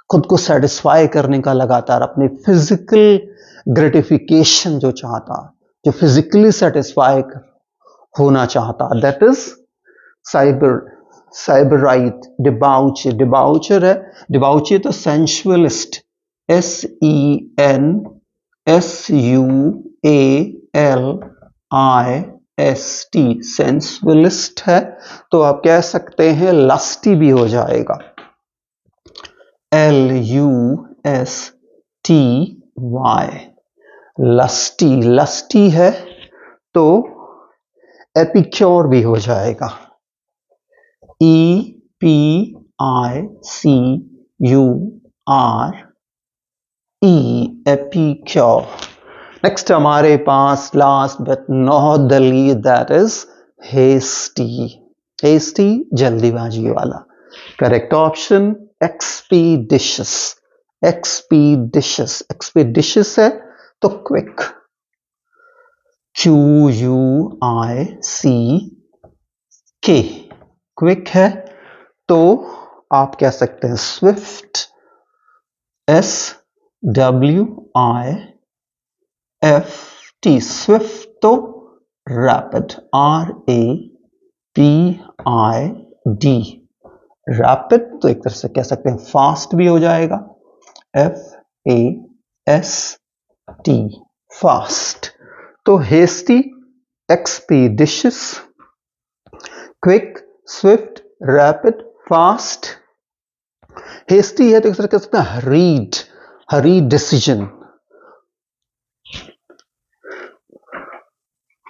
खुद को सेटिस्फाई करने का लगातार, अपने फिजिकल ग्रेटिफिकेशन जो चाहता, जो फिजिकली सेटिस्फाई होना चाहता, दैट इज साइबराइट। डिबाउचर है, डिबाउची तो सेंसुअलिस्ट, SENSUALIST, सेंसुअलिस्ट है। तो आप कह सकते हैं लस्टी भी हो जाएगा, LUSTY, लस्टी है तो एपिक्योर भी हो जाएगा, EPICURE, एपिक्योर। नेक्स्ट हमारे पास last but not the least, that is hasty. Hasty जल्दीबाजी वाला। Correct option expeditious. एक्सपीडिशियस है तो क्विक, QUICK, क्विक है तो आप कह सकते हैं स्विफ्ट, SWIFT, स्विफ्ट तो रैपिड, RAPID, रैपिड तो एक तरह से कह सकते हैं फास्ट भी हो जाएगा, FAST, फास्ट। तो hasty, expeditious, quick, swift, rapid, fast. Hasty है तो एक तरह कह सकते हैं हरीड डिसीजन।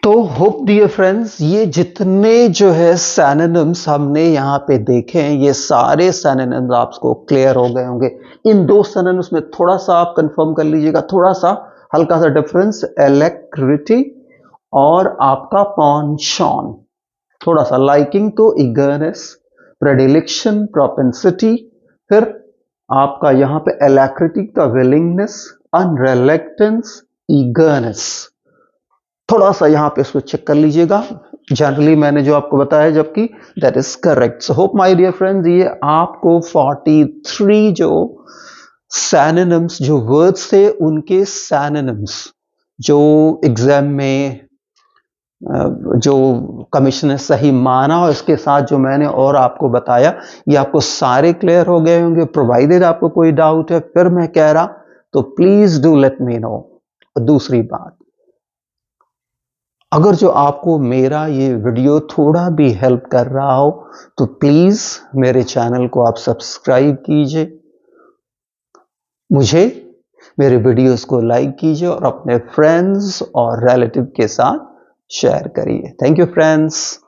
तो होप डियर फ्रेंड्स, ये जितने जो है सिनोनिम्स हमने यहाँ पे देखे हैं, ये सारे सिनोनिम्स आपको क्लियर हो गए होंगे। इन दो सिनोनिम्स में थोड़ा सा आप कंफर्म कर लीजिएगा, थोड़ा सा हल्का सा डिफरेंस, एलेक्रिटी और आपका पॉन्शॉन, थोड़ा सा लाइकिंग तो ईगरनेस, प्रेडिलेक्शन प्रोपेंसिटी, फिर आपका यहाँ पे एलेक्रिटी का विलिंगनेस, अनरिलेक्टेंस, ईगरनेस। थोड़ा सा यहाँ पे इसको चेक कर लीजिएगा, जनरली मैंने जो आपको बताया जबकि that is correct. So hope my dear friends, ये आपको 43 जो सिनोनिम्स, जो वर्ड्स थे उनके सिनोनिम्स जो एग्जाम में जो कमीशन ने सही माना और इसके साथ जो मैंने और आपको बताया, ये आपको सारे क्लियर हो गए होंगे। प्रोवाइडेड आपको कोई डाउट है, फिर मैं कह रहा तो please do let me know. दूसरी बात, अगर जो आपको मेरा ये वीडियो थोड़ा भी हेल्प कर रहा हो तो प्लीज मेरे चैनल को आप सब्सक्राइब कीजिए, मुझे मेरे वीडियोस को लाइक कीजिए और अपने फ्रेंड्स और रिलेटिव के साथ शेयर करिए। Thank you friends.